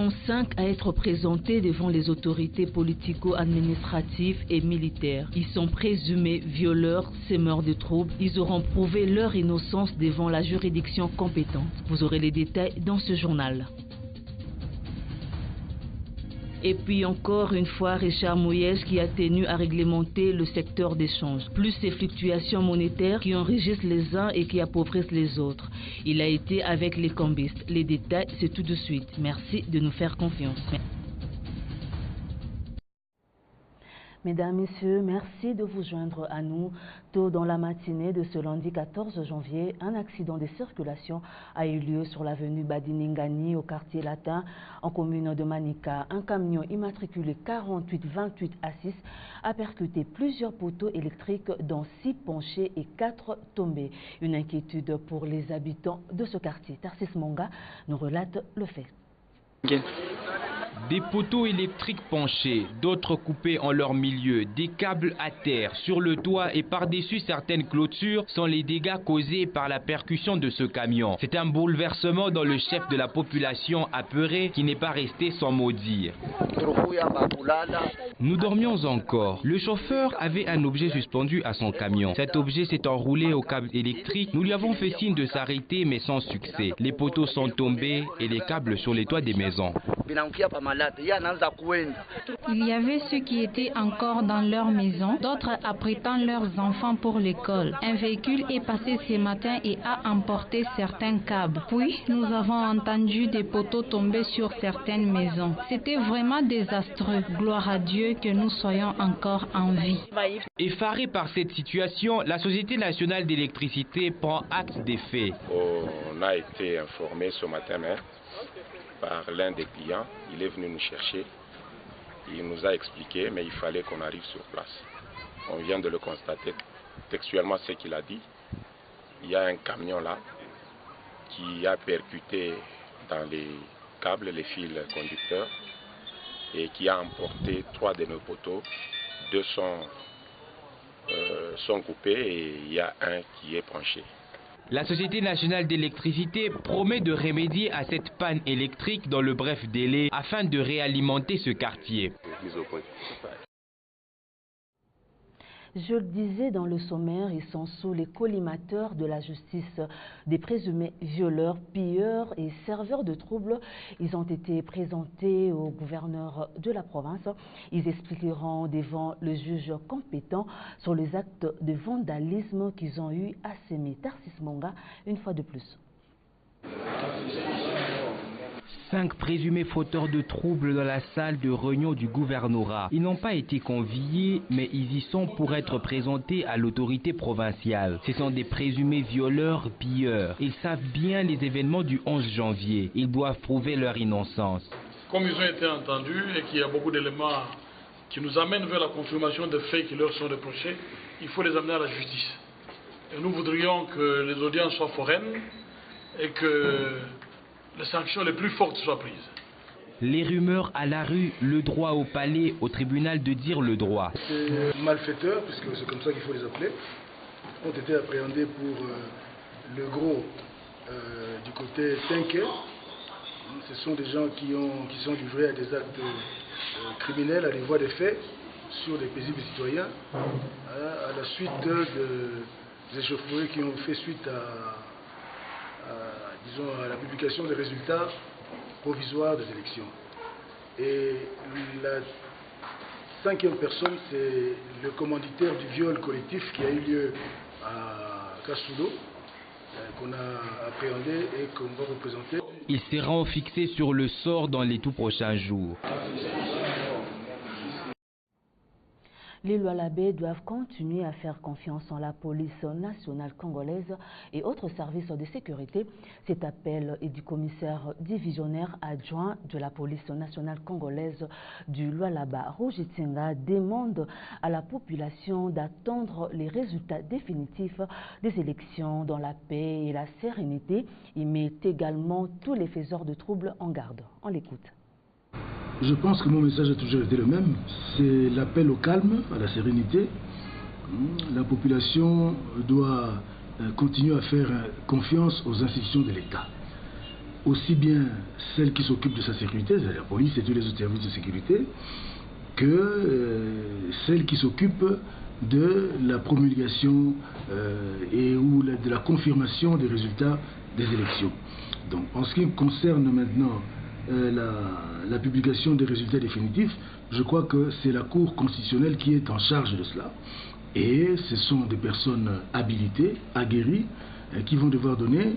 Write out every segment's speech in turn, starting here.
sont 5 à être présentés devant les autorités politico-administratives et militaires. Ils sont présumés violeurs, semeurs de troubles. Ils auront prouvé leur innocence devant la juridiction compétente. Vous aurez les détails dans ce journal. Et puis encore une fois, Richard Mouyej qui a tenu à réglementer le secteur d'échange. Plus ces fluctuations monétaires qui enrichissent les uns et qui appauvrissent les autres. Il a été avec les cambistes. Les détails, c'est tout de suite. Merci de nous faire confiance. Mesdames, Messieurs, merci de vous joindre à nous. Tôt dans la matinée de ce lundi 14 janvier, un accident de circulation a eu lieu sur l'avenue Badiningani au quartier latin en commune de Manika. Un camion immatriculé 4828 A6 a percuté plusieurs poteaux électriques dont 6 penchés et 4 tombés. Une inquiétude pour les habitants de ce quartier. Tarsis Monga nous relate le fait. Des poteaux électriques penchés, d'autres coupés en leur milieu, des câbles à terre, sur le toit et par-dessus certaines clôtures sont les dégâts causés par la percussion de ce camion. C'est un bouleversement dans le chef de la population apeuré qui n'est pas resté sans mot dire. Nous dormions encore. Le chauffeur avait un objet suspendu à son camion. Cet objet s'est enroulé au câble électrique. Nous lui avons fait signe de s'arrêter mais sans succès. Les poteaux sont tombés et les câbles sur les toits des maisons. Il y avait ceux qui étaient encore dans leur maison, d'autres apprêtant leurs enfants pour l'école. Un véhicule est passé ce matin et a emporté certains câbles. Puis, nous avons entendu des poteaux tomber sur certaines maisons. C'était vraiment désastreux. Gloire à Dieu que nous soyons encore en vie. Effaré par cette situation, la Société nationale d'électricité prend acte des faits. On a été informé ce matin par l'un des clients. Il est venu nous chercher. Il nous a expliqué, mais il fallait qu'on arrive sur place. On vient de le constater textuellement ce qu'il a dit. Il y a un camion là qui a percuté dans les câbles, les fils conducteurs et qui a emporté 3 de nos poteaux. 2 sont coupés et il y a un qui est penché. La Société nationale d'électricité promet de remédier à cette panne électrique dans le bref délai afin de réalimenter ce quartier. Je le disais dans le sommaire, ils sont sous les collimateurs de la justice. Des présumés violeurs, pilleurs et serveurs de troubles. Ils ont été présentés au gouverneur de la province. Ils expliqueront devant le juge compétent sur les actes de vandalisme qu'ils ont eu à semer. Tarsis Monga, une fois de plus. 5 présumés fauteurs de troubles dans la salle de réunion du gouvernorat. Ils n'ont pas été conviés, mais ils y sont pour être présentés à l'autorité provinciale. Ce sont des présumés violeurs, pilleurs. Ils savent bien les événements du 11 janvier. Ils doivent prouver leur innocence. Comme ils ont été entendus et qu'il y a beaucoup d'éléments qui nous amènent vers la confirmation des faits qui leur sont reprochés, il faut les amener à la justice. Et nous voudrions que les audiences soient foraines et que les sanctions les plus fortes soient prises. Les rumeurs à la rue, le droit au palais, au tribunal de dire le droit. Ces malfaiteurs, puisque c'est comme ça qu'il faut les appeler, ont été appréhendés pour le gros du côté Tinké. Ce sont des gens qui sont livrés à des actes criminels, à des voies de fait sur des paisibles citoyens, à la suite des échauffourées qui ont fait suite à la publication des résultats provisoires des élections. Et la 5e personne, c'est le commanditaire du viol collectif qui a eu lieu à Kassudo, qu'on a appréhendé et qu'on va représenter. Ils seront fixés sur le sort dans les tout prochains jours. Les Lualabés doivent continuer à faire confiance en la police nationale congolaise et autres services de sécurité. Cet appel est du commissaire divisionnaire adjoint de la police nationale congolaise du Lualaba. Roger Tsenga demande à la population d'attendre les résultats définitifs des élections dans la paix et la sérénité. Il met également tous les faiseurs de troubles en garde. On l'écoute. Je pense que mon message a toujours été le même, c'est l'appel au calme, à la sérénité. La population doit continuer à faire confiance aux institutions de l'État. aussi bien celles qui s'occupent de sa sécurité, c'est-à-dire la police et tous les autres services de sécurité, que celles qui s'occupent de la promulgation ou de la confirmation des résultats des élections. Donc en ce qui concerne maintenant la publication des résultats définitifs, je crois que c'est la Cour constitutionnelle qui est en charge de cela. Et ce sont des personnes habilitées, aguerries, qui vont devoir donner,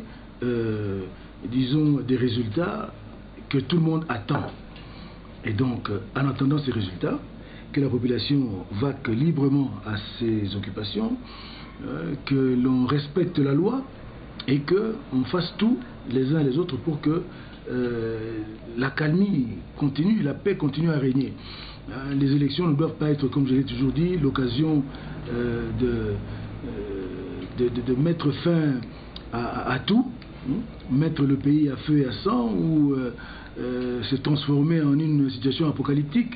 disons, des résultats que tout le monde attend. Et donc, en attendant ces résultats, que la population vaque librement à ses occupations, que l'on respecte la loi et qu'on fasse tout les uns les autres pour que l'accalmie continue, la paix continue à régner. Les élections ne doivent pas être, comme je l'ai toujours dit, l'occasion de mettre fin à tout, mettre le pays à feu et à sang ou se transformer en une situation apocalyptique.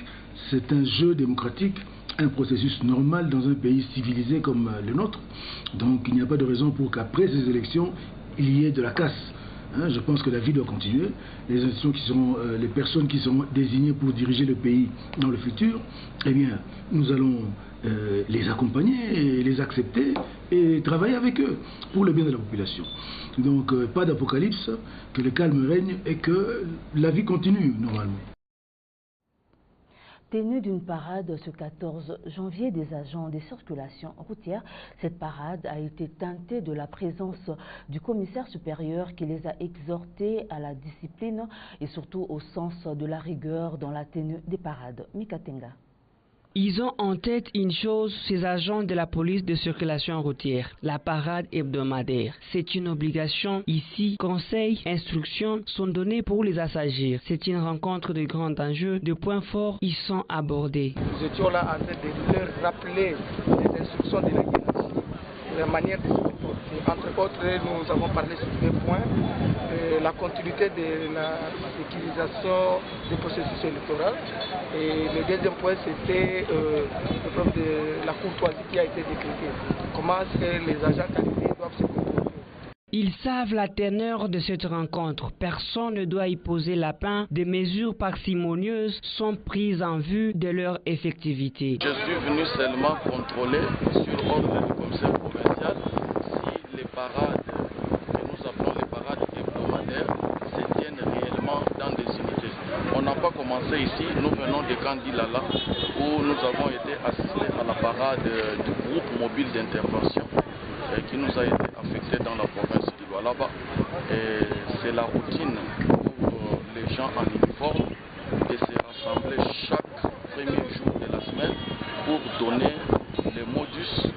C'est un jeu démocratique, un processus normal dans un pays civilisé comme le nôtre. Donc il n'y a pas de raison pour qu'après ces élections, il y ait de la casse. Je pense que la vie doit continuer. Les institutions qui seront, les personnes qui seront désignées pour diriger le pays dans le futur, eh bien, nous allons les accompagner, et les accepter et travailler avec eux pour le bien de la population. Donc, pas d'apocalypse, que le calme règne et que la vie continue normalement. Tenue d'une parade ce 14 janvier des agents de circulation routière, cette parade a été teintée de la présence du commissaire supérieur qui les a exhortés à la discipline et surtout au sens de la rigueur dans la tenue des parades. Mika Tenga. Ils ont en tête une chose, ces agents de la police de circulation routière, la parade hebdomadaire. C'est une obligation. Ici, conseils, instructions sont donnés pour les assagir. C'est une rencontre de grands enjeux, de points forts, ils sont abordés. Nous étions là en train de leur rappeler les instructions de la hiérarchie, la manière de se comporter. Entre autres, nous avons parlé sur deux points. La continuité de la sécurisation du processus électoral. Et le deuxième point, c'était le problème de la courtoisie qui a été décrétée. Comment est-ce que les agents qualifiés doivent se comporter? Ils savent la teneur de cette rencontre. Personne ne doit y poser lapin. Des mesures parcimonieuses sont prises en vue de leur effectivité. Je suis venu seulement contrôler sur ordre du commissaire provincial si les parades que nous appelons les parades hebdomadaires se tiennent réellement dans des unités. On n'a pas commencé ici, nous venons de Kandilala où nous avons été assistés à la parade du groupe mobile d'intervention qui nous a été affecté dans la province du Lualaba. C'est la routine pour les gens en uniforme de se rassembler chaque premier jour de la semaine pour donner les modus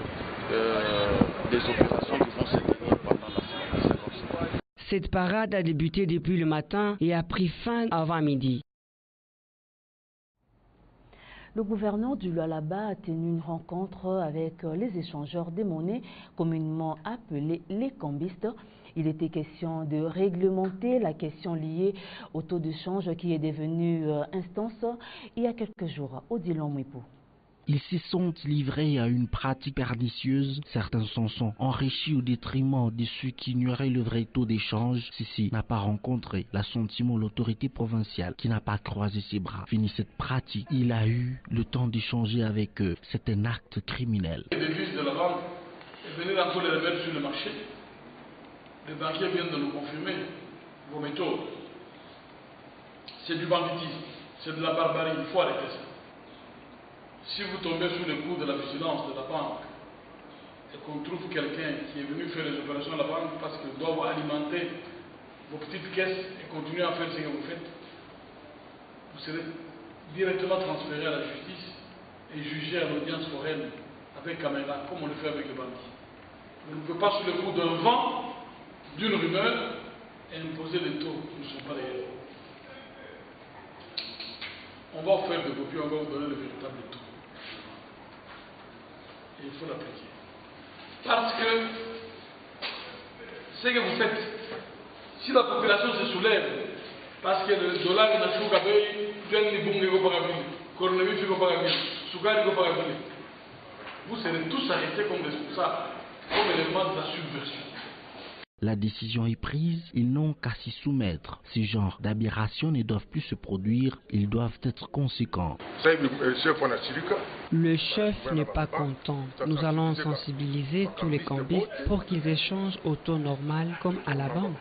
des opérations qui vont se tenir pendant la semaine. Cette parade a débuté depuis le matin et a pris fin avant midi. Le gouverneur du Lualaba a tenu une rencontre avec les échangeurs des monnaies, communément appelés les cambistes. Il était question de réglementer la question liée au taux de change qui est devenu instance il y a quelques jours. Odilon Mwipo. Ils se sont livrés à une pratique pernicieuse. Certains s'en sont enrichis au détriment de ceux qui ignoraient le vrai taux d'échange. Ceci n'a pas rencontré l'assentiment de l'autorité provinciale qui n'a pas croisé ses bras. Fini cette pratique, il a eu le temps d'échanger avec eux. C'est un acte criminel. Les devises de la banque est venu encore les remettre sur le marché. Les banquiers viennent de nous confirmer vos méthodes. C'est du banditisme, c'est de la barbarie, il faut arrêter ça. Si vous tombez sous le coup de la vigilance de la banque et qu'on trouve quelqu'un qui est venu faire les opérations à la banque parce qu'ils doivent alimenter vos petites caisses et continuer à faire ce que vous faites, vous serez directement transféré à la justice et jugé à l'audience foraine avec caméra, comme on le fait avec les banquiers. Vous ne pouvez pas sous le coup d'un vent, d'une rumeur, imposer des taux qui ne sont pas réels. On va vous faire des copies, on va vous donner le véritable taux. Et il faut l'appliquer. Parce que ce que vous faites, si la population se soulève, parce que le dollar est dans vous serez tous arrêtés comme responsables, comme élément de la subversion. La décision est prise, ils n'ont qu'à s'y soumettre. Ce genre d'aberrations ne doivent plus se produire, ils doivent être conséquents. Le chef n'est pas content. Nous allons sensibiliser tous les cambistes pour qu'ils échangent au taux normal comme à la banque.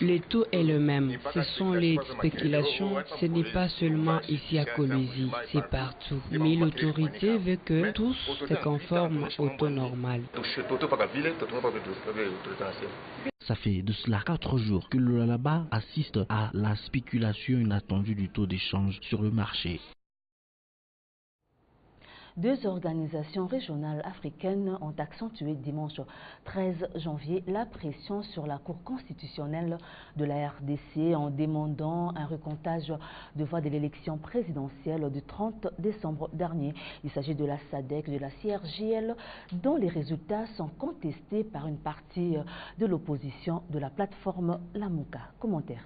Le taux est le même. Ce sont les spéculations. Ce n'est pas seulement ici à Kolwezi, c'est partout. Mais l'autorité veut que tous se conforment au taux normal. Ça fait de cela 4 jours que le Lualaba assiste à la spéculation inattendue du taux d'échange sur le marché. 2 organisations régionales africaines ont accentué dimanche 13 janvier la pression sur la Cour constitutionnelle de la RDC en demandant un recomptage de voix de l'élection présidentielle du 30 décembre dernier. Il s'agit de la SADC, de la CRJL, dont les résultats sont contestés par une partie de l'opposition de la plateforme Lamuka. Commentaire.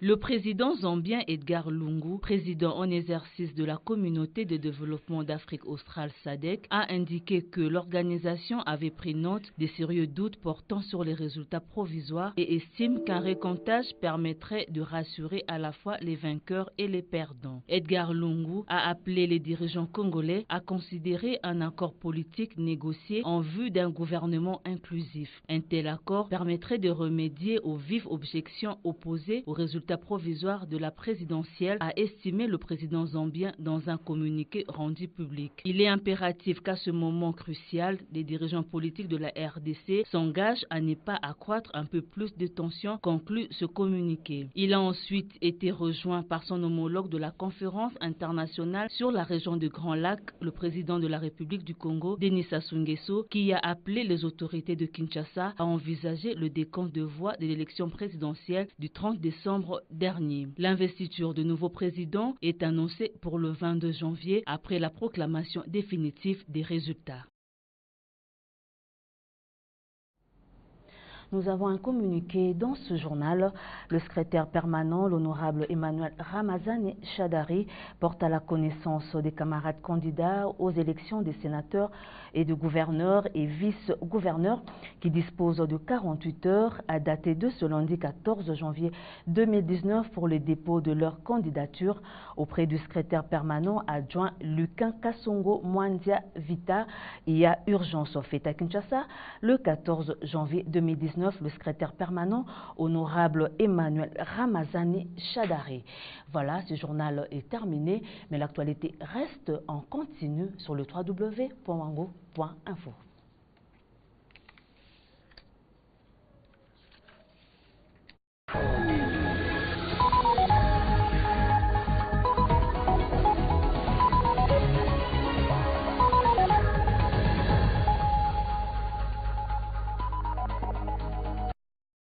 Le président zambien Edgar Lungu, président en exercice de la communauté de développement d'Afrique australe SADC, a indiqué que l'organisation avait pris note des sérieux doutes portant sur les résultats provisoires et estime qu'un recomptage permettrait de rassurer à la fois les vainqueurs et les perdants. Edgar Lungu a appelé les dirigeants congolais à considérer un accord politique négocié en vue d'un gouvernement inclusif. Un tel accord permettrait de remédier aux vives objections opposées aux résultats provisoire de la présidentielle, a estimé le président zambien dans un communiqué rendu public. Il est impératif qu'à ce moment crucial, les dirigeants politiques de la RDC s'engagent à ne pas accroître un peu plus de tensions, conclut ce communiqué. Il a ensuite été rejoint par son homologue de la conférence internationale sur la région du Grand Lac, le président de la République du Congo, Denis Sassou Nguesso, qui a appelé les autorités de Kinshasa à envisager le décompte de voix de l'élection présidentielle du 30 décembre dernier. L'investiture de nouveau président est annoncée pour le 22 janvier après la proclamation définitive des résultats. Nous avons un communiqué dans ce journal. Le secrétaire permanent, l'honorable Emmanuel Ramazani Chadari, porte à la connaissance des camarades candidats aux élections des sénateurs et de gouverneurs et vice-gouverneurs qui disposent de 48 heures à dater de ce lundi 14 janvier 2019 pour le dépôt de leur candidature auprès du secrétaire permanent adjoint Luquin Kassongo Mwandia Vita. Il y a urgence au fait à Kinshasa le 14 janvier 2019. Le secrétaire permanent, honorable Emmanuel Ramazani Chadari. Voilà, ce journal est terminé, mais l'actualité reste en continu sur le www.wango.info.